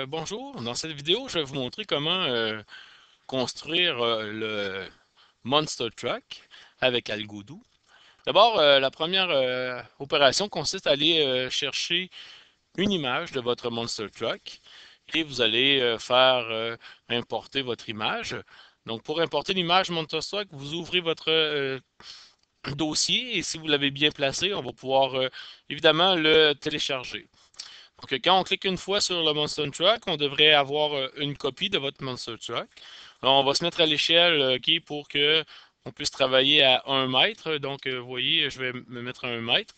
Bonjour. Dans cette vidéo, je vais vous montrer comment construire le Monster Truck avec Algodoo. D'abord, la première opération consiste à aller chercher une image de votre Monster Truck et vous allez faire importer votre image. Donc, pour importer l'image Monster Truck, vous ouvrez votre dossier et si vous l'avez bien placé, on va pouvoir évidemment le télécharger. Donc, quand on clique une fois sur le Monster Truck, on devrait avoir une copie de votre Monster Truck. Alors, on va se mettre à l'échelle pour que on puisse travailler à 1 mètre. Donc, vous voyez, je vais me mettre à 1 mètre.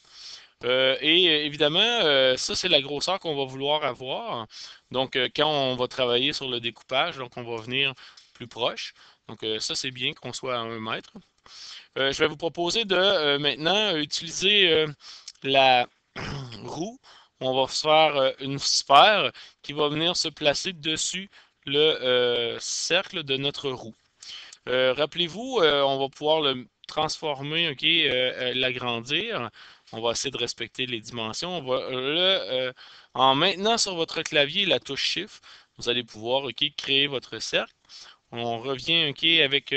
Évidemment, ça, c'est la grosseur qu'on va vouloir avoir. Donc, quand on va travailler sur le découpage, donc on va venir plus proche. Donc, ça, c'est bien qu'on soit à 1 mètre. Je vais vous proposer de maintenant utiliser la roue. On va faire une sphère qui va venir se placer dessus le cercle de notre roue. Rappelez-vous, on va pouvoir le transformer, l'agrandir. On va essayer de respecter les dimensions. En maintenant sur votre clavier la touche Shift, vous allez pouvoir créer votre cercle. On revient avec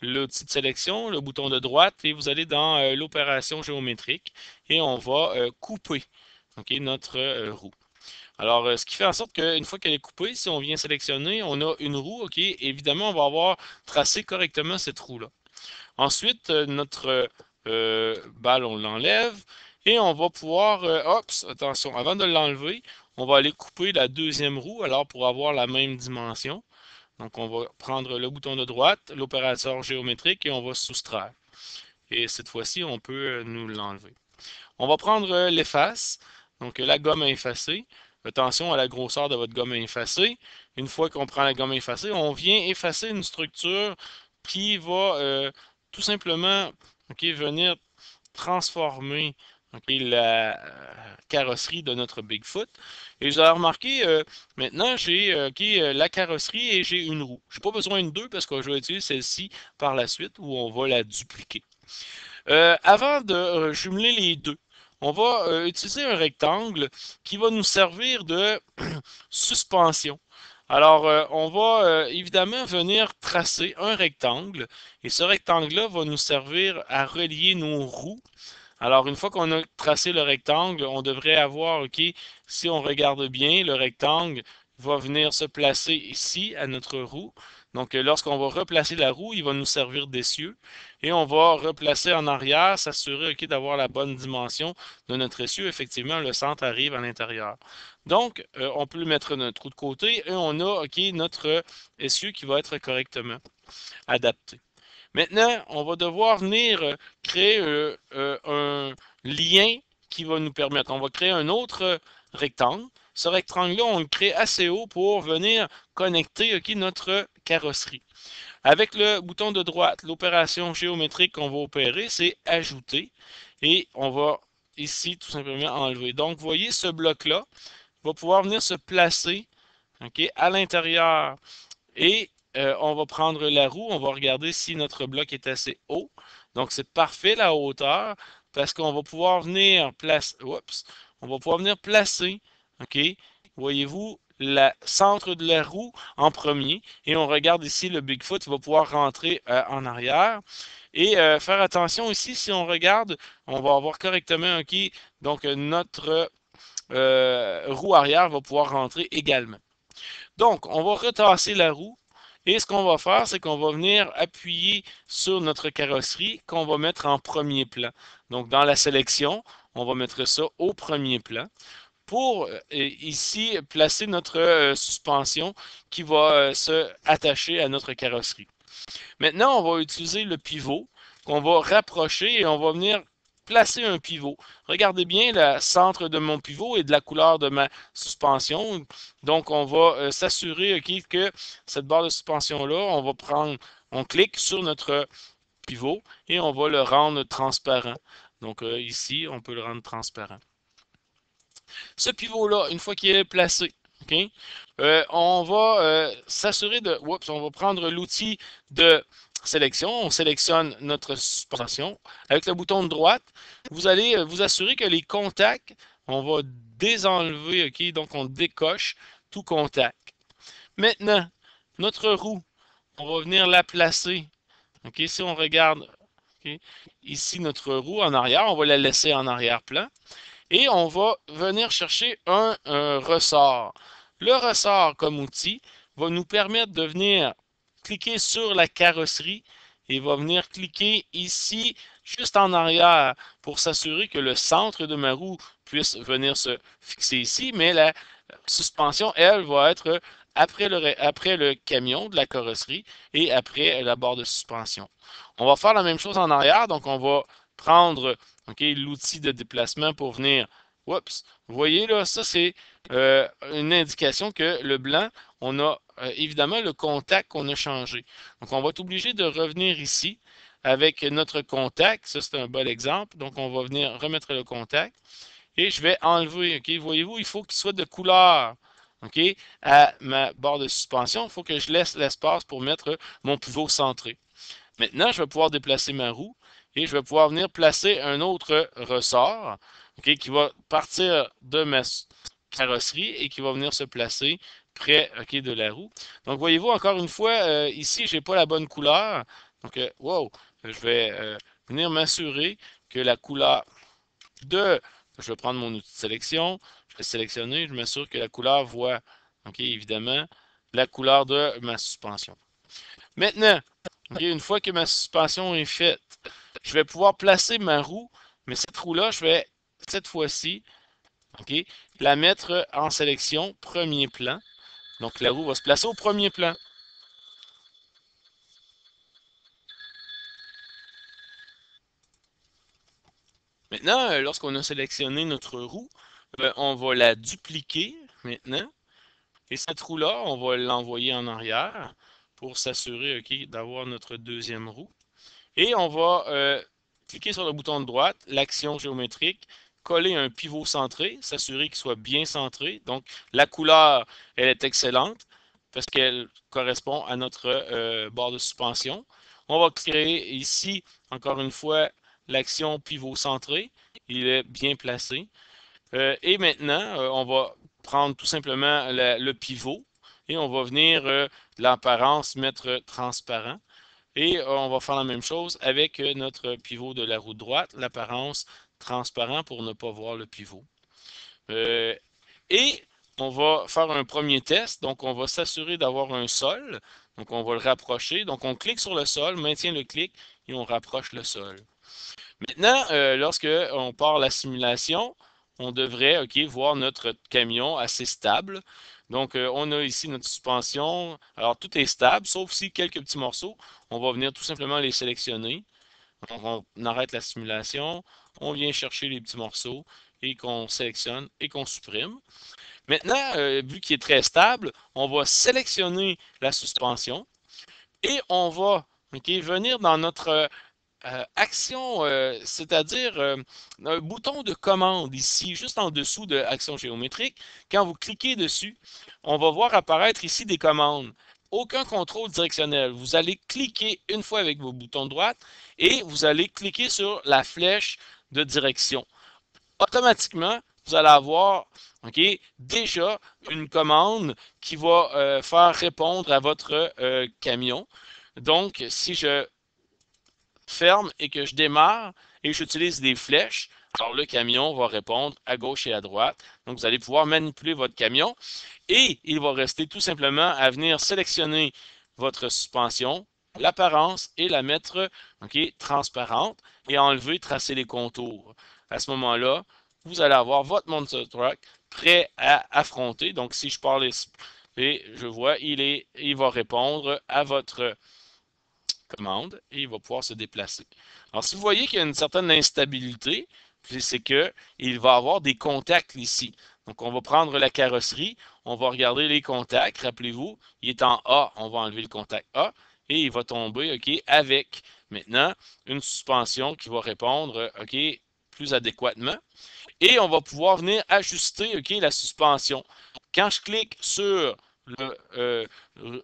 l'outil de sélection, le bouton de droite, et vous allez dans l'opération géométrique et on va couper notre roue. Alors, ce qui fait en sorte qu'une fois qu'elle est coupée, si on vient sélectionner, on a une roue, évidemment, on va avoir tracé correctement cette roue-là. Ensuite, notre balle, on l'enlève et on va pouvoir, attention, avant de l'enlever, on va aller couper la deuxième roue, alors pour avoir la même dimension. Donc, on va prendre le bouton de droite, l'opérateur géométrique et on va soustraire. Et cette fois-ci, on peut nous l'enlever. On va prendre l'efface, donc la gomme à effacer. Attention à la grosseur de votre gomme à effacer. Une fois qu'on prend la gomme à effacer, on vient effacer une structure qui va tout simplement venir transformer la carrosserie de notre Bigfoot. Et vous avez remarqué, maintenant, j'ai la carrosserie et j'ai une roue. Je n'ai pas besoin de deux parce que je vais utiliser celle-ci par la suite où on va la dupliquer. Avant de jumeler les deux, on va utiliser un rectangle qui va nous servir de suspension. Alors, on va évidemment venir tracer un rectangle et ce rectangle-là va nous servir à relier nos roues. Alors, une fois qu'on a tracé le rectangle, on devrait avoir, si on regarde bien, le rectangle va venir se placer ici à notre roue. Donc, lorsqu'on va replacer la roue, il va nous servir d'essieu. Et on va replacer en arrière, s'assurer d'avoir la bonne dimension de notre essieu. Effectivement, le centre arrive à l'intérieur. Donc, on peut mettre notre roue de côté et on a notre essieu qui va être correctement adapté. Maintenant, on va devoir venir créer un lien qui va nous permettre. On va créer un autre rectangle. Ce rectangle-là, on le crée assez haut pour venir connecter notre carrosserie. Avec le bouton de droite, l'opération géométrique qu'on va opérer, c'est ajouter. Et on va ici tout simplement enlever. Donc, vous voyez, ce bloc-là va pouvoir venir se placer à l'intérieur et on va prendre la roue, on va regarder si notre bloc est assez haut. Donc, c'est parfait la hauteur parce qu'on va pouvoir venir placer, on va pouvoir venir placer, OK, voyez-vous, le centre de la roue en premier et on regarde ici le Bigfoot va pouvoir rentrer en arrière. Et faire attention ici, si on regarde, on va avoir correctement, donc notre roue arrière va pouvoir rentrer également. Donc, on va retasser la roue et ce qu'on va faire, c'est qu'on va venir appuyer sur notre carrosserie qu'on va mettre en premier plan. Donc, dans la sélection, on va mettre ça au premier plan pour ici placer notre suspension qui va se attacher à notre carrosserie. Maintenant, on va utiliser le pivot qu'on va rapprocher et on va venir placer un pivot. Regardez bien le centre de mon pivot et de la couleur de ma suspension. Donc, on va s'assurer que cette barre de suspension-là, on clique sur notre pivot et on va le rendre transparent. Donc, ici, on peut le rendre transparent. Ce pivot-là, une fois qu'il est placé, on va s'assurer de... Oups, on va prendre l'outil de sélection. On sélectionne notre suspension. Avec le bouton de droite, vous allez vous assurer que les contacts, on va désenlever, donc on décoche tout contact. Maintenant, notre roue, on va venir la placer. OK, si on regarde ici notre roue en arrière, on va la laisser en arrière-plan. Et on va venir chercher un ressort. Le ressort comme outil va nous permettre de venir cliquer sur la carrosserie et va venir cliquer ici juste en arrière pour s'assurer que le centre de ma roue puisse venir se fixer ici, mais la suspension, elle, va être après le camion de la carrosserie et après la barre de suspension. On va faire la même chose en arrière, donc on va prendre l'outil de déplacement pour venir. Oups, vous voyez là, ça c'est une indication que le blanc, on a évidemment le contact qu'on a changé. Donc on va être obligé de revenir ici avec notre contact. Ça c'est un bon exemple. Donc on va venir remettre le contact et je vais enlever. OK, voyez-vous, il faut qu'il soit de couleur. OK, à ma barre de suspension, il faut que je laisse l'espace pour mettre mon pivot centré. Maintenant, je vais pouvoir déplacer ma roue et je vais pouvoir venir placer un autre ressort qui va partir de ma carrosserie et qui va venir se placer près de la roue. Donc, voyez-vous, encore une fois, ici, je n'ai pas la bonne couleur. Donc, wow, je vais venir m'assurer que la couleur de... Je vais prendre mon outil de sélection, je vais sélectionner, je m'assure que la couleur voit, évidemment, la couleur de ma suspension. Maintenant, une fois que ma suspension est faite, je vais pouvoir placer ma roue, mais cette roue-là, je vais, cette fois-ci, la mettre en sélection premier plan. Donc, la roue va se placer au premier plan. Maintenant, lorsqu'on a sélectionné notre roue, on va la dupliquer maintenant. Et cette roue-là, on va l'envoyer en arrière pour s'assurer d'avoir notre deuxième roue. Et on va cliquer sur le bouton de droite, l'action géométrique, coller un pivot centré, s'assurer qu'il soit bien centré. Donc, la couleur, elle est excellente parce qu'elle correspond à notre barre de suspension. On va créer ici, encore une fois, l'action pivot centré. Il est bien placé. Et maintenant, on va prendre tout simplement le pivot et on va venir l'apparence mettre transparent. Et on va faire la même chose avec notre pivot de la roue droite, l'apparence transparent pour ne pas voir le pivot. Et on va faire un premier test. Donc, on va s'assurer d'avoir un sol. Donc, on va le rapprocher. Donc, on clique sur le sol, maintient le clic et on rapproche le sol. Maintenant, lorsque on part la simulation, on devrait voir notre camion assez stable. Donc, on a ici notre suspension. Alors, tout est stable, sauf si quelques petits morceaux, on va venir tout simplement les sélectionner. Donc, on arrête la simulation, on vient chercher les petits morceaux et qu'on sélectionne et qu'on supprime. Maintenant, vu qu'il est très stable, on va sélectionner la suspension et on va venir dans notre action, c'est-à-dire un bouton de commande ici, juste en dessous de action géométrique. Quand vous cliquez dessus, on va voir apparaître ici des commandes. Aucun contrôle directionnel. Vous allez cliquer une fois avec vos boutons de droite et vous allez cliquer sur la flèche de direction. Automatiquement, vous allez avoir déjà une commande qui va faire répondre à votre camion. Donc, si je ferme et que je démarre et j'utilise des flèches, alors le camion va répondre à gauche et à droite. Donc, vous allez pouvoir manipuler votre camion et il va rester tout simplement à venir sélectionner votre suspension, l'apparence et la mettre transparente et enlever, tracer les contours. À ce moment-là, vous allez avoir votre monster truck prêt à affronter. Donc, si je parle et je vois, il va répondre à votre commande et il va pouvoir se déplacer. Alors, si vous voyez qu'il y a une certaine instabilité, c'est qu'il va avoir des contacts ici. Donc, on va prendre la carrosserie, on va regarder les contacts. Rappelez-vous, il est en A, on va enlever le contact A et il va tomber avec maintenant une suspension qui va répondre plus adéquatement. Et on va pouvoir venir ajuster la suspension. Quand je clique sur le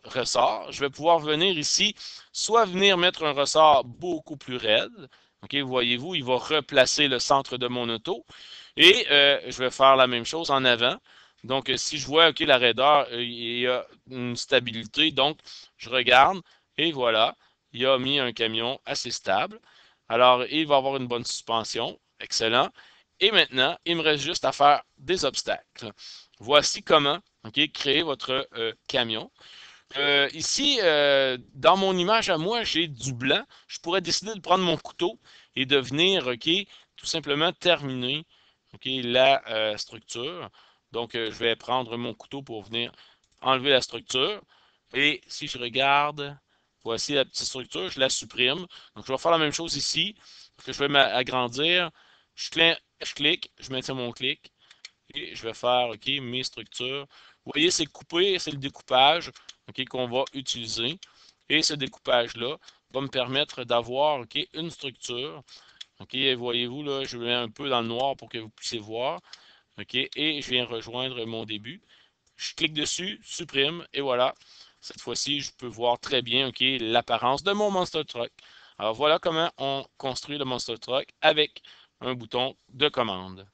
ressort, je vais pouvoir venir ici, soit venir mettre un ressort beaucoup plus raide. Voyez-vous, il va replacer le centre de mon auto. Et je vais faire la même chose en avant. Donc, si je vois, OK, la raideur, il y a une stabilité, donc je regarde et voilà, il a mis un camion assez stable. Alors, il va avoir une bonne suspension. Excellent. Et maintenant, il me reste juste à faire des obstacles. Voici comment, OK, créer votre camion. Ici, dans mon image à moi, j'ai du blanc. Je pourrais décider de prendre mon couteau et de venir, OK, tout simplement terminer, OK, la structure. Donc, je vais prendre mon couteau pour venir enlever la structure. Et si je regarde, voici la petite structure, je la supprime. Donc, je vais faire la même chose ici. Que je vais m'agrandir. Je clique, je maintiens mon clic. Et je vais faire, OK, mes structures. Vous voyez, c'est coupé, c'est le découpage, OK, qu'on va utiliser. Et ce découpage-là va me permettre d'avoir, OK, une structure. OK, voyez-vous, là, je mets un peu dans le noir pour que vous puissiez voir. OK, et je viens rejoindre mon début. Je clique dessus, supprime, et voilà. Cette fois-ci, je peux voir très bien, OK, l'apparence de mon Monster Truck. Alors voilà comment on construit le Monster Truck avec un bouton de commande.